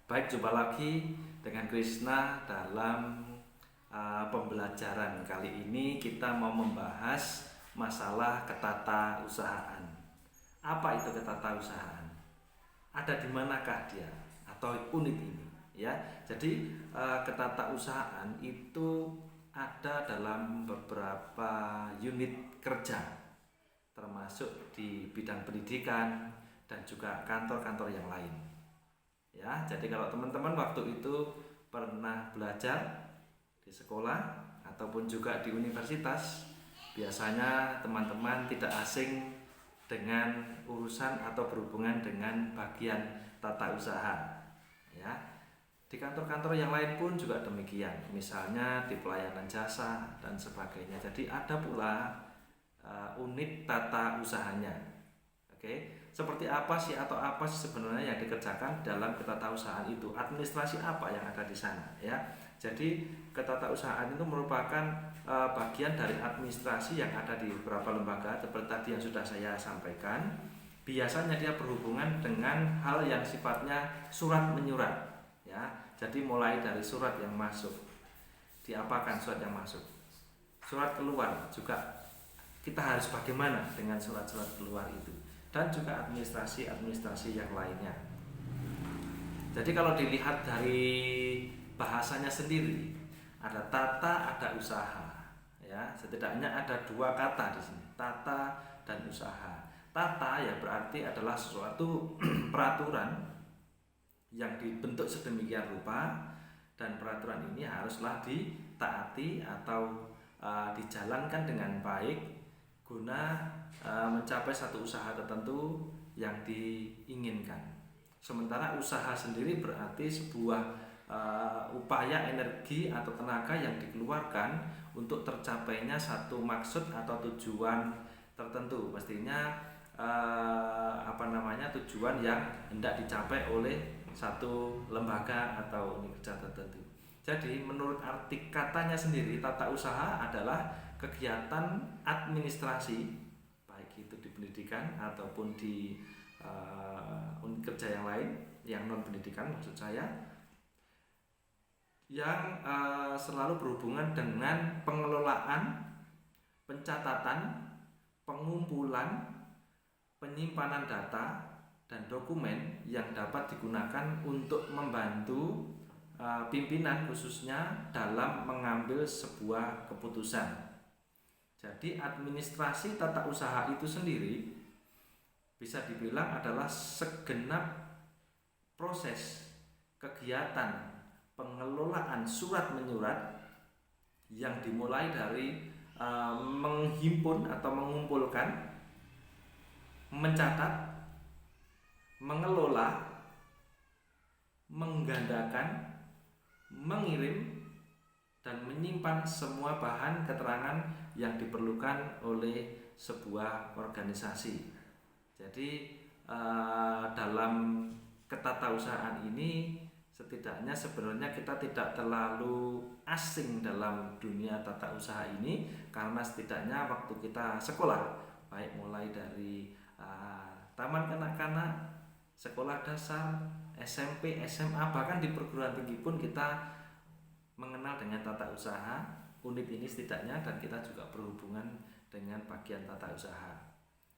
Baik, jumpa lagi dengan Krishna dalam pembelajaran kali ini. Kita mau membahas masalah ketatausahaan. Apa itu ketatausahaan? Ada di manakah dia atau unit ini? Ya, jadi ketatausahaan itu ada dalam beberapa unit kerja, termasuk di bidang pendidikan dan juga kantor-kantor yang lain. Ya, jadi kalau teman-teman waktu itu pernah belajar di sekolah ataupun juga di universitas, biasanya teman-teman tidak asing dengan urusan atau berhubungan dengan bagian tata usaha. Ya, di kantor-kantor yang lain pun juga demikian, misalnya di pelayanan jasa dan sebagainya. Jadi ada pula unit tata usahanya. Oke, seperti apa sih atau apa sih sebenarnya yang dikerjakan dalam ketatausahaan itu? Administrasi apa yang ada di sana, ya? Jadi ketatausahaan itu merupakan bagian dari administrasi yang ada di beberapa lembaga seperti tadi yang sudah saya sampaikan. Biasanya dia berhubungan dengan hal yang sifatnya surat menyurat, ya. Jadi mulai dari surat yang masuk, diapakan surat yang masuk, surat keluar juga kita harus bagaimana dengan surat-surat keluar itu, dan juga administrasi yang lainnya. Jadi kalau dilihat dari bahasanya sendiri, ada tata, ada usaha. Ya, setidaknya ada dua kata di sini, tata dan usaha. Tata ya berarti adalah suatu peraturan yang dibentuk sedemikian rupa, dan peraturan ini haruslah ditaati atau dijalankan dengan baik guna mencapai satu usaha tertentu yang diinginkan. Sementara usaha sendiri berarti sebuah upaya energi atau tenaga yang dikeluarkan untuk tercapainya satu maksud atau tujuan tertentu. Mestinya tujuan yang hendak dicapai oleh satu lembaga atau unit kerja tertentu. Jadi menurut arti katanya sendiri, tata usaha adalah kegiatan administrasi, baik itu di pendidikan ataupun di unit kerja yang lain, yang non pendidikan maksud saya, yang selalu berhubungan dengan pengelolaan, pencatatan, pengumpulan, penyimpanan data dan dokumen yang dapat digunakan untuk membantu pimpinan khususnya dalam mengambil sebuah keputusan. Jadi administrasi tata usaha itu sendiri bisa dibilang adalah segenap proses kegiatan pengelolaan surat menyurat yang dimulai dari menghimpun atau mengumpulkan, mencatat, mengelola, menggandakan, mengirim, dan menyimpan semua bahan keterangan yang diperlukan oleh sebuah organisasi. Jadi dalam ketatausahaan ini setidaknya sebenarnya kita tidak terlalu asing dalam dunia tata usaha ini, karena setidaknya waktu kita sekolah, baik mulai dari taman kanak-kanak, sekolah dasar, SMP, SMA, bahkan di perguruan tinggi pun kita mengenal dengan tata usaha unit ini setidaknya, dan kita juga berhubungan dengan bagian tata usaha.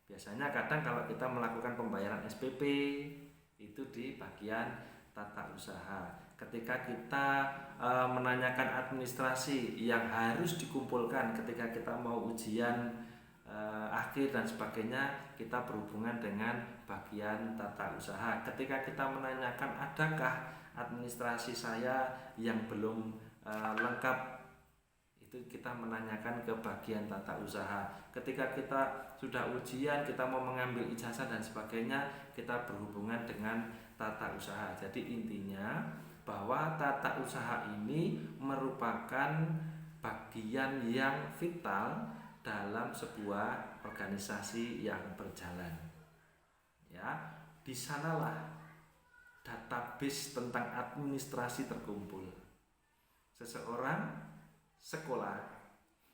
Biasanya kadang kalau kita melakukan pembayaran SPP itu di bagian tata usaha. Ketika kita menanyakan administrasi yang harus dikumpulkan ketika kita mau ujian akhir dan sebagainya, kita berhubungan dengan bagian tata usaha. Ketika kita menanyakan adakah administrasi saya yang belum lengkap, itu kita menanyakan ke bagian tata usaha. Ketika kita sudah ujian, kita mau mengambil ijazah dan sebagainya, kita berhubungan dengan tata usaha. Jadi intinya bahwa tata usaha ini merupakan bagian yang vital dalam sebuah organisasi yang berjalan. Ya, di sanalah database tentang administrasi terkumpul. Seseorang sekolah,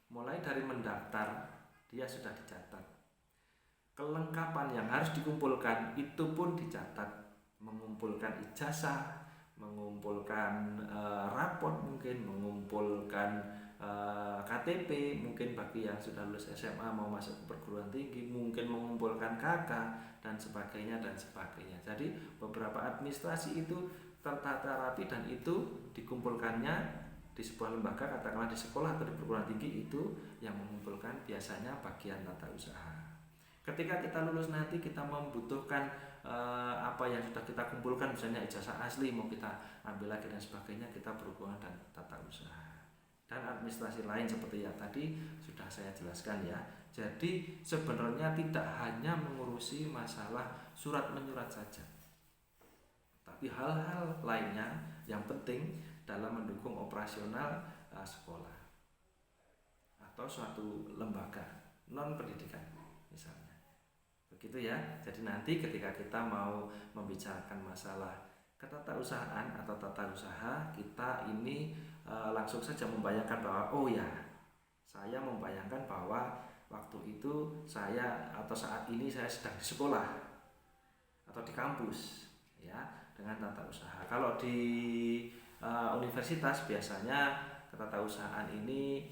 mulai dari mendaftar, dia sudah dicatat. Kelengkapan yang harus dikumpulkan itu pun dicatat, mengumpulkan ijazah, mengumpulkan raport, mungkin mengumpulkan KTP, mungkin bagi yang sudah lulus SMA mau masuk ke perguruan tinggi, mungkin mengumpulkan KK dan sebagainya dan sebagainya. Jadi beberapa administrasi itu tertata rapi dan itu dikumpulkannya di sebuah lembaga, katakanlah di sekolah atau di perguruan tinggi, itu yang mengumpulkan biasanya bagian tata usaha. Ketika kita lulus nanti kita membutuhkan apa yang sudah kita kumpulkan, misalnya ijazah asli mau kita ambil lagi dan sebagainya, kita berhubungan dan tata usaha dan administrasi lain seperti yang tadi sudah saya jelaskan ya. Jadi sebenarnya tidak hanya mengurusi masalah surat menyurat saja, tapi hal-hal lainnya yang penting dalam mendukung operasional sekolah atau suatu lembaga non pendidikan misalnya. Begitu ya. Jadi nanti ketika kita mau membicarakan masalah ketatausahaan atau tata usaha, kita ini langsung saja membayangkan bahwa oh ya, saya membayangkan bahwa waktu itu saya atau saat ini saya sedang di sekolah atau di kampus ya, dengan tata usaha. Kalau di universitas biasanya ketatausahaan ini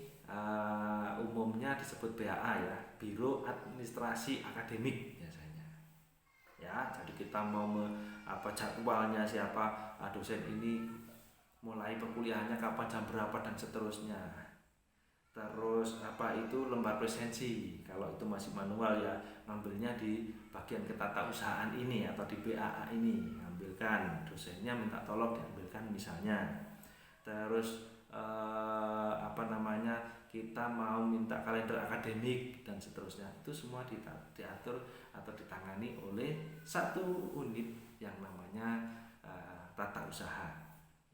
umumnya disebut BAA ya, Biro Administrasi Akademik biasanya. Ya, jadi kita mau jadwalnya siapa dosen ini mulai perkuliahannya kapan, jam berapa dan seterusnya. Terus lembar presensi, kalau itu masih manual ya ngambilnya di bagian ketatausahaan ini atau di BAA ini, ngambilkan dosennya minta tolong diambilkan misalnya. Terus kita mau minta kalender akademik dan seterusnya, itu semua diatur atau ditangani oleh satu unit yang namanya tata usaha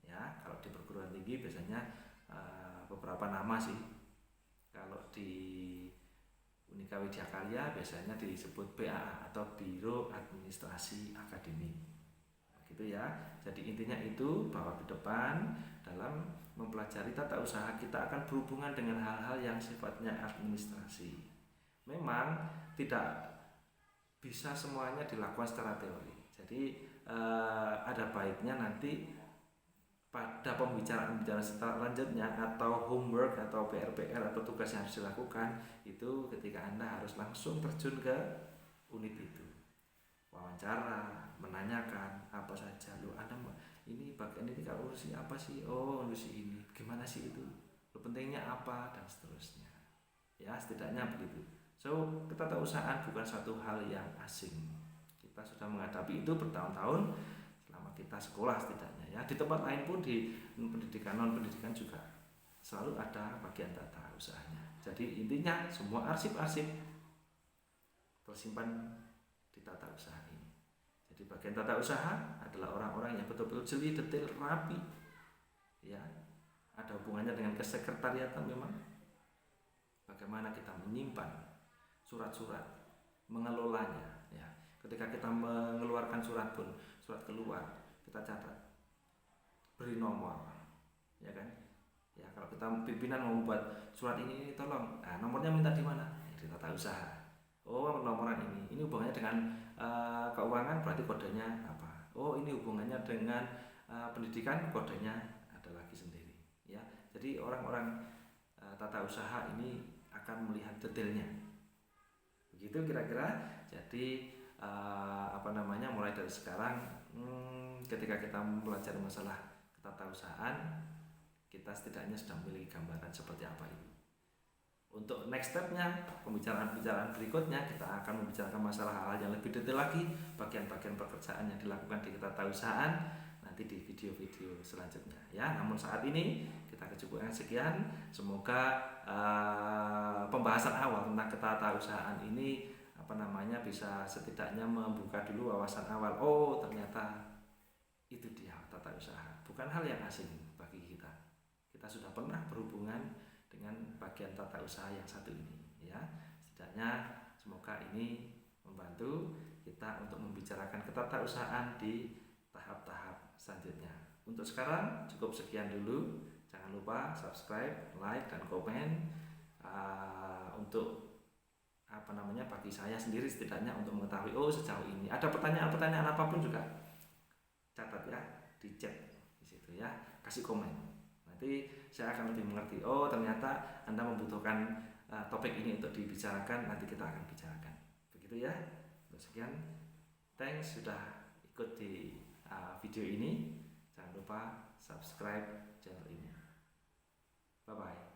ya. Kalau di perguruan tinggi biasanya beberapa nama sih. Kalau di Unika Widya Karya biasanya disebut BAA atau Biro Administrasi Akademik. Gitu ya. Jadi intinya itu bahwa ke depan dalam mempelajari tata usaha kita akan berhubungan dengan hal-hal yang sifatnya administrasi. Memang tidak bisa semuanya dilakukan secara teori. Jadi ada baiknya nanti pada pembicaraan selanjutnya atau homework atau PR atau tugas yang harus dilakukan itu ketika Anda harus langsung terjun ke unit itu, wawancara, menanyakan apa saja, lo Anda ini bagian ini kalau urusi apa sih, oh urusi ini gimana sih itu, lo pentingnya apa dan seterusnya ya, setidaknya begitu. So ketatausahaan bukan satu hal yang asing, kita sudah menghadapi itu bertahun-tahun selama kita sekolah setidaknya ya. Di tempat lain pun di pendidikan non pendidikan juga selalu ada bagian tata usahanya. Jadi intinya semua arsip-arsip tersimpan di tata usaha ini. Jadi bagian tata usaha adalah orang-orang yang betul-betul jeli, detail, rapi ya. Ada hubungannya dengan kesekretariatan memang. Bagaimana kita menyimpan surat-surat, mengelolanya ya. Ketika kita mengeluarkan surat pun, surat keluar kita catat, beri nomor ya kan ya. Kalau kita pimpinan mau membuat surat ini tolong, nomornya minta di mana, di tata usaha. Oh nomoran ini hubungannya dengan keuangan, berarti kodenya apa. Oh ini hubungannya dengan pendidikan, kodenya ada lagi sendiri ya. Jadi orang-orang tata usaha ini akan melihat detailnya begitu kira-kira. Jadi mulai dari sekarang ketika kita mempelajari masalah ketatausahaan, kita setidaknya sudah memiliki gambaran seperti apa itu. Untuk next stepnya, pembicaraan-pembicaraan berikutnya kita akan membicarakan masalah hal-hal yang lebih detail lagi, bagian-bagian pekerjaan yang dilakukan di ketatausahaan nanti di video-video selanjutnya ya. Namun saat ini kita kecukupan sekian. Semoga pembahasan awal tentang ketatausahaan ini bisa setidaknya membuka dulu wawasan awal. Oh ternyata itu dia tata usaha, bukan hal yang asing bagi kita. Kita sudah pernah berhubungan dengan bagian tata usaha yang satu ini ya. Setidaknya semoga ini membantu kita untuk membicarakan ketatausahaan di tahap-tahap selanjutnya. Untuk sekarang cukup sekian dulu. Jangan lupa subscribe, like, dan komen untuk bagi saya sendiri setidaknya untuk mengetahui oh sejauh ini ada pertanyaan-pertanyaan apapun juga catat ya di chat gitu ya, kasih komen. Nanti saya akan lebih mengerti. Oh ternyata Anda membutuhkan topik ini untuk dibicarakan. Nanti kita akan bicarakan. Begitu ya. Sekian. Thanks sudah ikut di video ini. Jangan lupa subscribe channel ini. Bye bye.